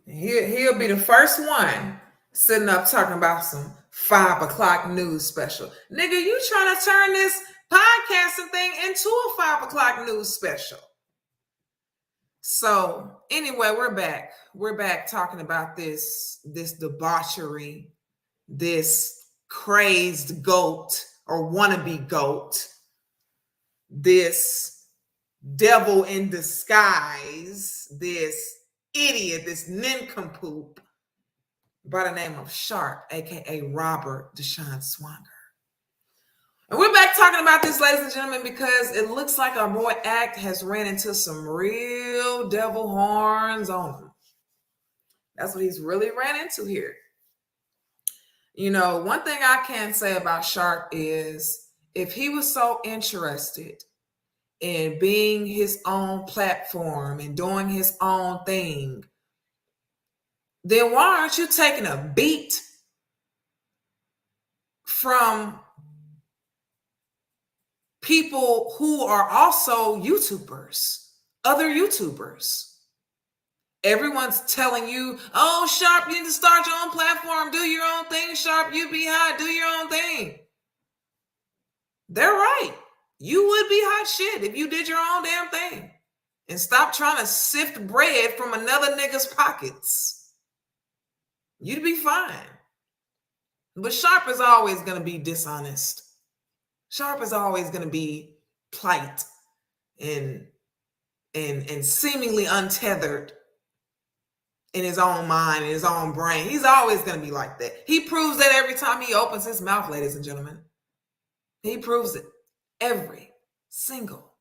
He'll be the first one sitting up talking about some 5 o'clock news special. Nigga, you trying to turn this podcasting thing into a 5 o'clock news special. So anyway, we're back. We're back talking about this debauchery, this crazed goat or wannabe goat, this devil in disguise, this idiot, this nincompoop by the name of Sharp, aka Robert Deshaun Swanger. And we're back talking about this, ladies and gentlemen, because it looks like our boy Act has ran into some real devil horns on him. That's what he's really ran into here. You know, one thing I can say about Sharp is if he was so interested in being his own platform and doing his own thing, then why aren't you taking a beat from people who are also YouTubers, other YouTubers? Everyone's telling you, oh, Sharp, you need to start your own platform, do your own thing, Sharp, you be hot, do your own thing. They're right. You would be hot shit if you did your own damn thing and stop trying to sift bread from another nigga's pockets. You'd be fine. But Sharp is always going to be dishonest. Sharp is always going to be plight and seemingly untethered in his own mind, in his own brain. He's always going to be like that. He proves that every time he opens his mouth, ladies and gentlemen. He proves it every single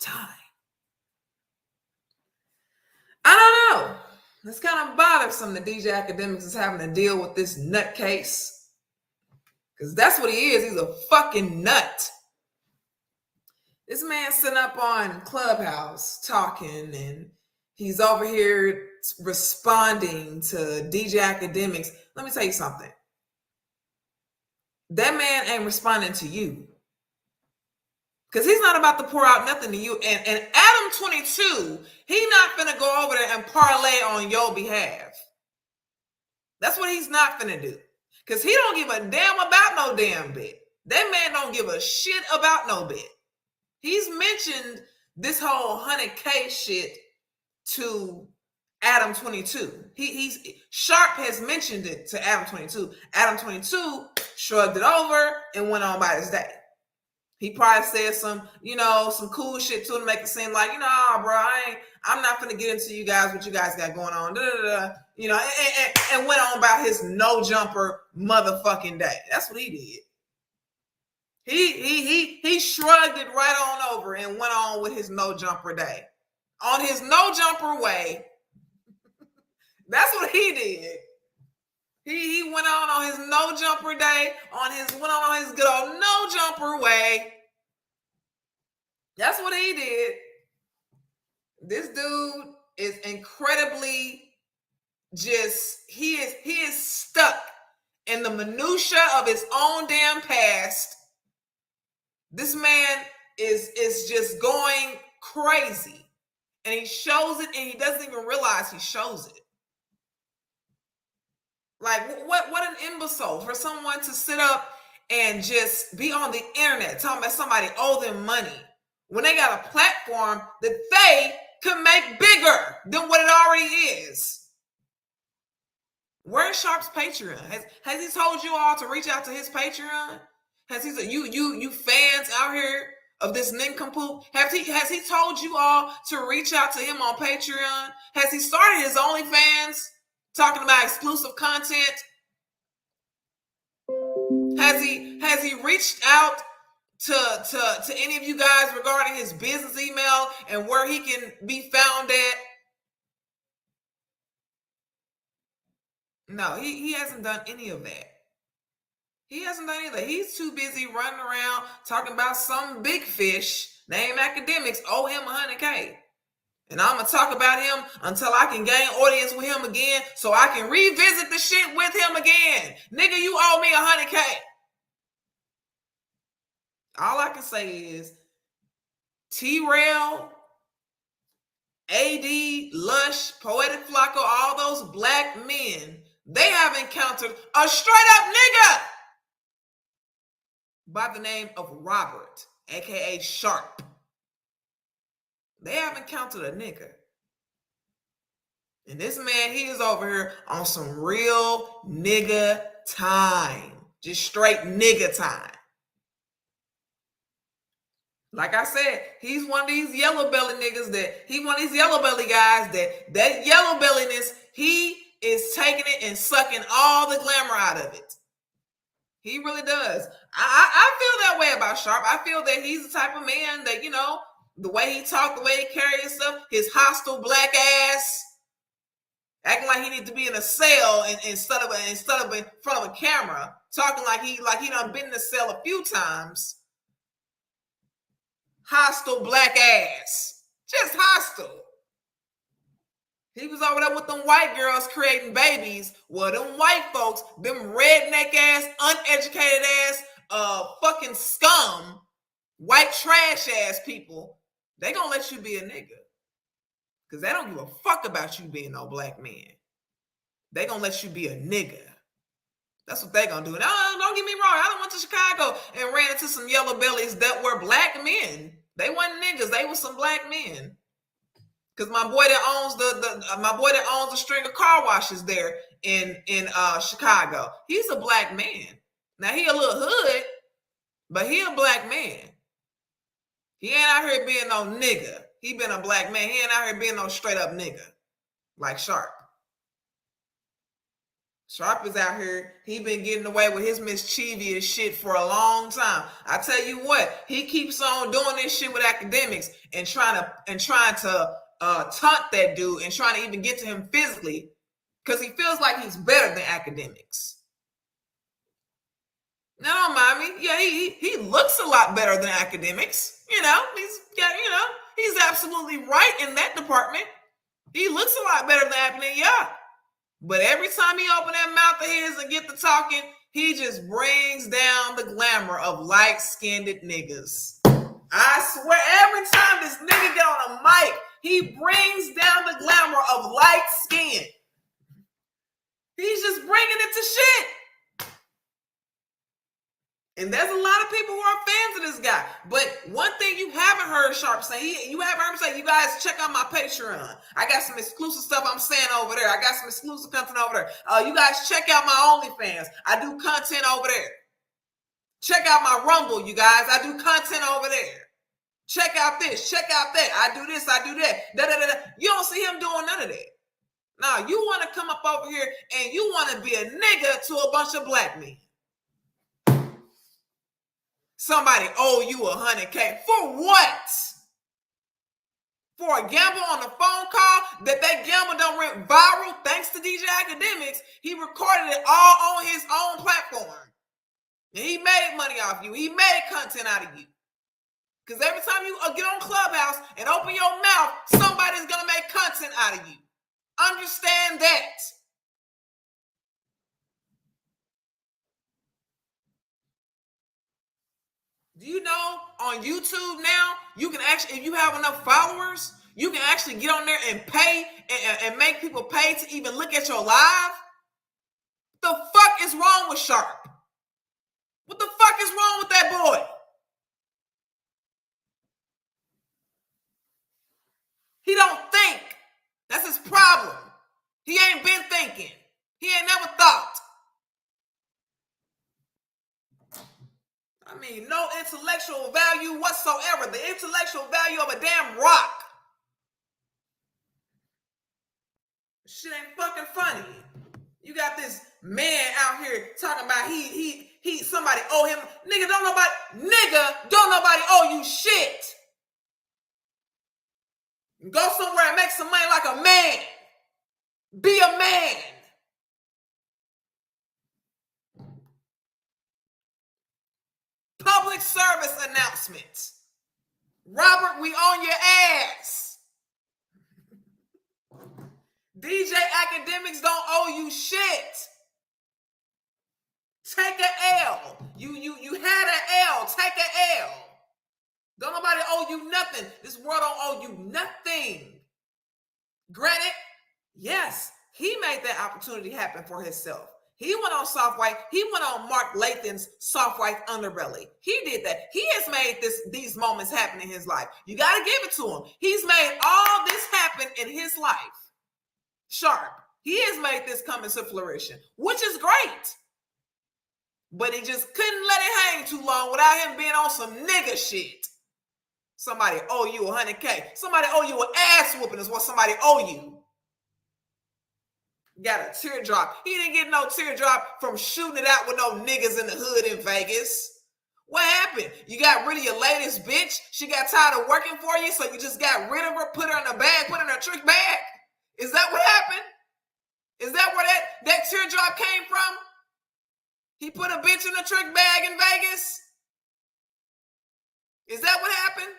time. I don't know. It's kind of bothersome that DJ Akademiks is having to deal with this nutcase. Because that's what he is. He's a fucking nut. This man sitting up on Clubhouse talking, and he's over here responding to DJ Akademiks. Let me tell you something. That man ain't responding to you. Because he's not about to pour out nothing to you. And Adam 22, he's not finna go over there and parlay on your behalf. That's what he's not finna do. Because he don't give a damn about no damn bit. That man don't give a shit about no bit. He's mentioned this whole 100K shit to Adam 22. Sharp has mentioned it to Adam 22. Adam 22 shrugged it over and went on by his day. He probably said some cool shit to him to make it seem like, bro, I'm not gonna get into you guys, what you guys got going on, and went on about his no jumper motherfucking day. That's what he did. He shrugged it right on over and went on with his no jumper day. On his no jumper way. That's what he did. He went on his no jumper day, went on his good old no jumper way. That's what he did. This dude is incredibly he is stuck in the minutia of his own damn past. This man is just going crazy. And he shows it, and he doesn't even realize he shows it. Like, what an imbecile for someone to sit up and just be on the internet talking about somebody owe them money when they got a platform that they could make bigger than what it already is. Where's Sharp's Patreon? Has he told you all to reach out to his Patreon? Has he said, you fans out here of this nincompoop, has he told you all to reach out to him on Patreon? Has he started his OnlyFans? Talking about exclusive content. Has he reached out to any of you guys regarding his business email and where he can be found at? No, he hasn't done any of that. He hasn't done any of that. He's too busy running around talking about some big fish named Akademiks owe him 100K. And I'm going to talk about him until I can gain audience with him again so I can revisit the shit with him again. Nigga, you owe me 100K. All I can say is T-Rail AD, Lush, Poetic Flocko, all those black men, they have encountered a straight up nigga by the name of Robert, aka Sharp. They have encountered a nigga. And this man, he is over here on some real nigga time. Just straight nigga time. Like I said, he's one of these yellow belly niggas one of these yellow belly guys that yellow belliness, he is taking it and sucking all the glamour out of it. He really does. I feel that way about Sharp. I feel that he's the type of man that, you know, the way he talked, the way he carried himself, his hostile black ass, acting like he needs to be in a cell instead of in front of a camera, talking like he done been in a cell a few times. Hostile black ass. Just hostile. He was over there with them white girls creating babies. Well, them white folks, them redneck ass, uneducated ass, fucking scum, white trash ass people, they gonna let you be a nigga. Because they don't give a fuck about you being no black man. They gonna let you be a nigga. That's what they gonna do. Now, don't get me wrong. I done went to Chicago and ran into some yellow bellies that were black men. They weren't niggas. They were some black men. Because my boy that owns a string of car washes there in Chicago, he's a black man. Now he a little hood, but he a black man. He ain't out here being no nigga. He been a black man. He ain't out here being no straight up nigga like Sharp. Sharp is out here. He been getting away with his mischievous shit for a long time. I tell you what, he keeps on doing this shit with Akademiks and trying to taunt that dude and trying to even get to him physically because he feels like he's better than Akademiks. Now, don't mind me. Yeah, he looks a lot better than Akademiks. You know, he's absolutely right in that department. He looks a lot better than Akademiks. Yeah. But every time he open that mouth of his and get to talking, he just brings down the glamour of light-skinned niggas. I swear, every time this nigga get on a mic, he brings down the glamour of light skin. He's just bringing it to shit. And there's a lot of people who are fans of this guy. But one thing you haven't heard Sharp say, you haven't heard him say, you guys check out my Patreon. I got some exclusive stuff I'm saying over there. I got some exclusive content over there. You guys check out my OnlyFans. I do content over there. Check out my Rumble, you guys. I do content over there. Check out this. Check out that. I do this. I do that. Da, da, da, da. You don't see him doing none of that. Now, you want to come up over here and you want to be a nigga to a bunch of black men. Somebody owe you $100K. For what? For a gamble on a phone call that gamble done went viral thanks to DJ Akademiks. He recorded it all on his own platform. And he made money off you. He made content out of you. Because every time you get on Clubhouse and open your mouth, somebody's going to make content out of you. Understand that. Do you know on YouTube now, you can actually, if you have enough followers, you can actually get on there and pay and make people pay to even look at your live? The fuck is wrong with Sharp? What the fuck is wrong with that boy? He don't think. That's his problem. He ain't been thinking. He ain't never thought. I mean, no intellectual value whatsoever. The intellectual value of a damn rock. Shit ain't fucking funny. You got this man out here talking about he somebody owe him. Nigga, don't nobody owe you shit. Go somewhere and make some money like a man. Be a man. Public service announcement. Robert, we on your ass. DJ Akademiks don't owe you shit. Take an L. You had an L. Take an L. Don't nobody owe you nothing. This world don't owe you nothing. Granted, yes, he made that opportunity happen for himself. He went on Soft White. He went on Mark Lathan's Soft White Underbelly. He did that. He has made these moments happen in his life. You got to give it to him. He's made all this happen in his life. Sharp. He has made this come into fruition, which is great. But he just couldn't let it hang too long without him being on some nigga shit. Somebody owe you $100K. Somebody owe you an ass whooping is what somebody owe you. Got a teardrop. He didn't get no teardrop from shooting it out with no niggas in the hood in Vegas. What happened? You got rid of your latest bitch? She got tired of working for you, so you just got rid of her, put her in a bag, put her in a trick bag? Is that what happened? Is that where that teardrop came from? He put a bitch in a trick bag in Vegas? Is that what happened?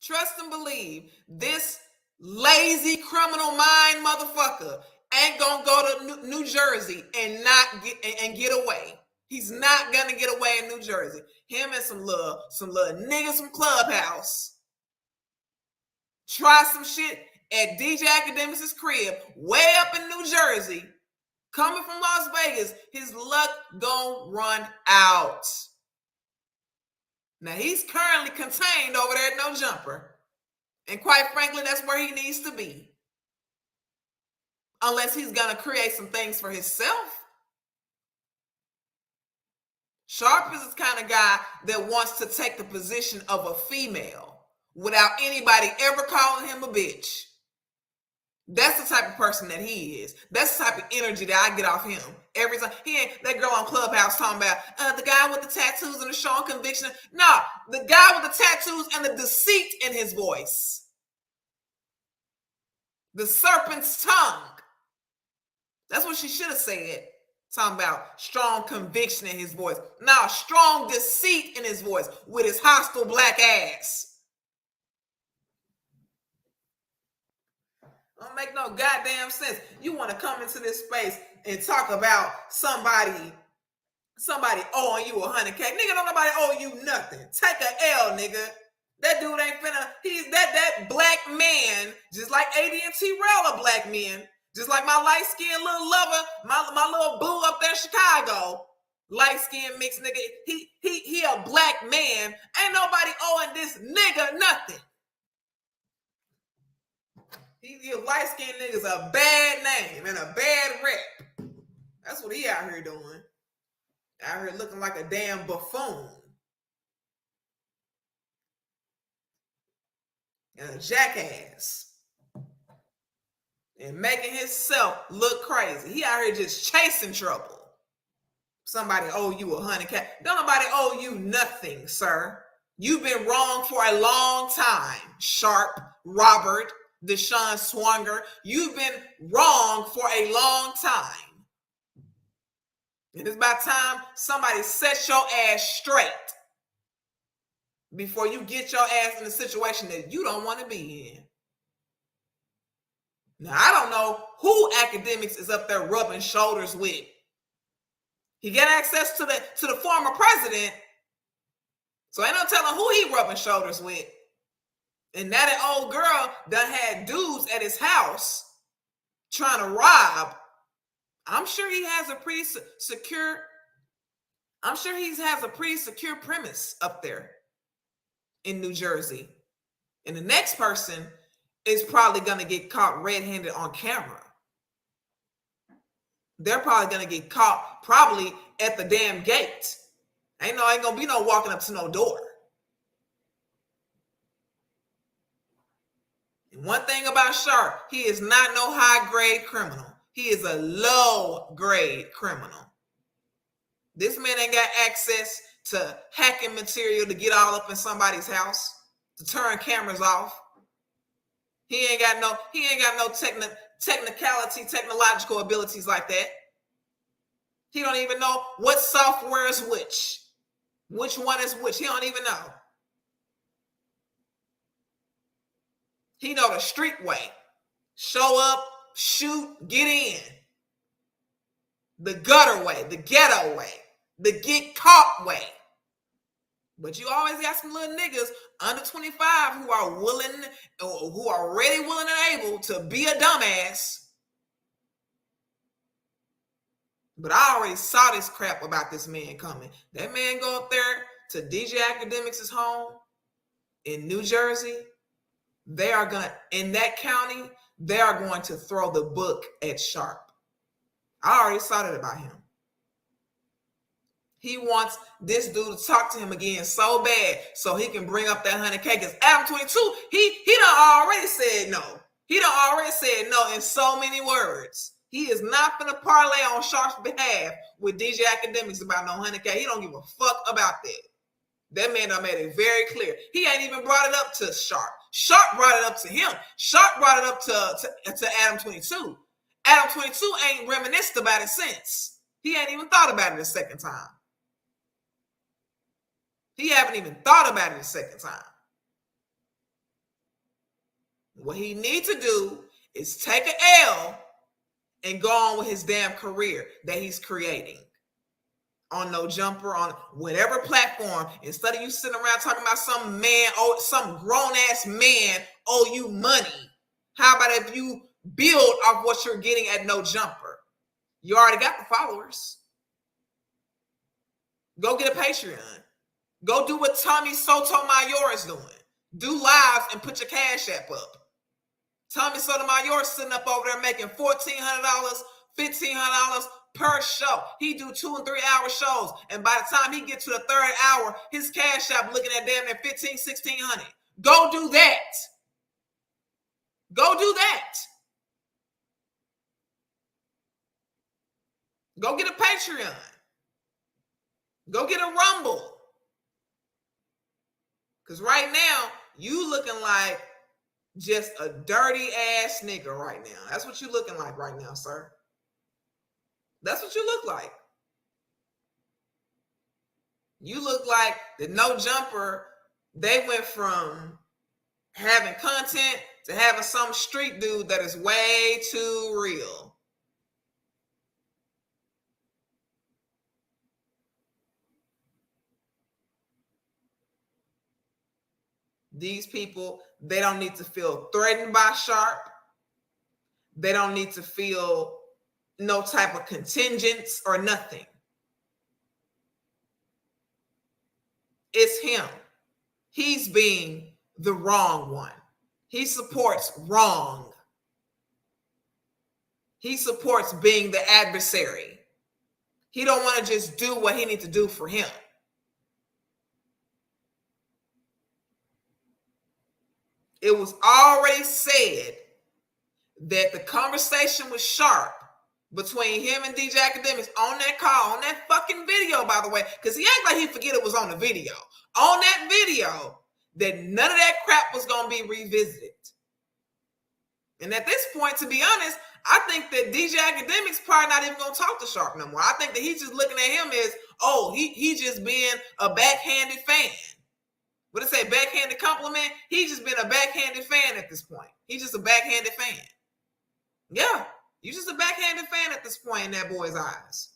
Trust and believe, this lazy criminal mind motherfucker ain't gonna go to New Jersey and not get away. He's not gonna get away in New Jersey. Him and some little niggas from Clubhouse try some shit at DJ Akademiks' crib, way up in New Jersey, coming from Las Vegas. His luck gonna run out. Now he's currently contained over there at No Jumper. And quite frankly, that's where he needs to be. Unless he's going to create some things for himself. Sharp is the kind of guy that wants to take the position of a female without anybody ever calling him a bitch. That's the type of person that he is. That's the type of energy that I get off him. Every time he ain't that girl on Clubhouse talking about the guy with the tattoos and the strong conviction. No, the guy with the tattoos and the deceit in his voice. The serpent's tongue. That's what she should have said. Talking about strong conviction in his voice. Now, strong deceit in his voice with his hostile black ass. Don't make no goddamn sense. You want to come into this space and talk about somebody owing you $100K. Nigga, don't nobody owe you nothing. Take a L, nigga. That dude ain't finna, he's that black man, just like AD&T Rail, a black man, just like my light-skinned little lover, my little boo up there in Chicago, light-skinned mixed nigga, he a black man. Ain't nobody owing this nigga nothing. Your light-skinned nigga's a bad name and a bad rep. That's what he out here doing. Out here looking like a damn buffoon. And a jackass. And making himself look crazy. He out here just chasing trouble. Somebody owe you $100K. Don't nobody owe you nothing, sir. You've been wrong for a long time. Sharp, Robert, Deshaun Swanger. You've been wrong for a long time. And it's about time somebody sets your ass straight before you get your ass in a situation that you don't want to be in. Now, I don't know who Akademiks is up there rubbing shoulders with. He got access to the former president, so ain't no telling who he rubbing shoulders with. And now that old girl done had dudes at his house trying to rob. I'm sure he has a pretty secure premise up there in New Jersey. And the next person is probably going to get caught red-handed on camera. They're probably going to get caught probably at the damn gate. Ain't going to be no walking up to no door. And one thing about Sharp, he is not no high-grade criminal. He is a low-grade criminal. This man ain't got access to hacking material to get all up in somebody's house, to turn cameras off. He ain't got no technological abilities like that. He don't even know what software is which one is which. He don't even know. He know the street way. Show up, shoot, get in. The gutter way, the ghetto way, the get caught way. But you always got some little niggas under 25 who are willing, or who are already willing and able to be a dumbass. But I already saw this crap about this man coming. That man go up there to DJ Akademiks' home in New Jersey. They are going to, in that county, they are going to throw the book at Sharp. I already saw that about him. He wants this dude to talk to him again so bad so he can bring up that 100K. Because Adam 22, he done already said no. He done already said no in so many words. He is not going to parlay on Sharp's behalf with DJ Akademiks about no 100K. He don't give a fuck about that. That man done made it very clear. He ain't even brought it up to Sharp. Sharp brought it up to him. Sharp brought it up to Adam 22. Adam 22 ain't reminisced about it since. He ain't even thought about it a second time. He haven't even thought about it a second time. What he needs to do is take an L and go on with his damn career that he's creating. On No Jumper, on whatever platform, instead of you sitting around talking about some man, some grown-ass man owe you money. How about if you build off what you're getting at No Jumper? You already got the followers. Go get a Patreon. Go do what Tommy Sotomayor is doing. Do lives and put your Cash App up. Tommy Sotomayor is sitting up over there making $1,400, $1,500 per show. He do 2 and 3 hour shows. And by the time he gets to the third hour, his Cash App looking at damn near $1,500, $1,600. Go do that. Go do that. Go get a Patreon. Go get a Rumble. Because right now, you looking like just a dirty ass nigga right now. That's what you looking like right now, sir. That's what you look like. You look like the No Jumper. They went from having content to having some street dude that is way too real. These people, they don't need to feel threatened by Sharp. They don't need to feel no type of contingents or nothing. It's him. He's being the wrong one. He supports wrong. He supports being the adversary. He don't want to just do what he needs to do for him. It was already said that the conversation was Sharp between him and DJ Akademiks on that call, on that fucking video, by the way, because he act like he forget it was on the video. On that video, that none of that crap was going to be revisited. And at this point, to be honest, I think that DJ Akademiks probably not even going to talk to Sharp no more. I think that he's just looking at him as, oh, he just being a backhanded fan. What it say, backhanded compliment? He's just been a backhanded fan at this point. He's just a backhanded fan. Yeah, you just a backhanded fan at this point in that boy's eyes.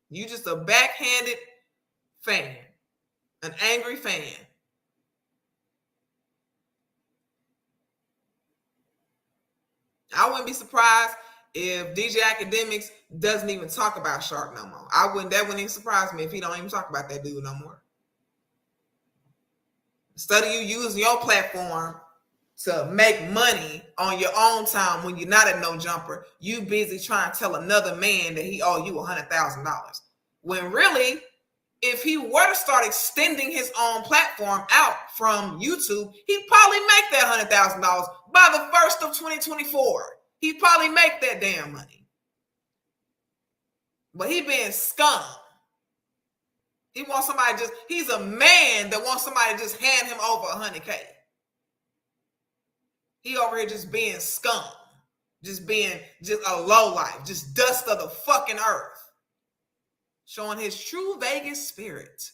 You just a backhanded fan. An angry fan. I wouldn't be surprised if DJ Akademiks doesn't even talk about Sharp no more. That wouldn't even surprise me if he don't even talk about that dude no more. Instead of you using your platform to make money on your own time when you're not a No Jumper, you busy trying to tell another man that he owe you $100,000. When really, if he were to start extending his own platform out from YouTube, he'd probably make that $100,000 by the 1st of 2024. He'd probably make that damn money. But he being scum. He wants somebody he's a man that wants somebody to just hand him over $100K. He over here just being scum. Just being just a lowlife. Just dust of the fucking earth. Showing his true Vegas spirit.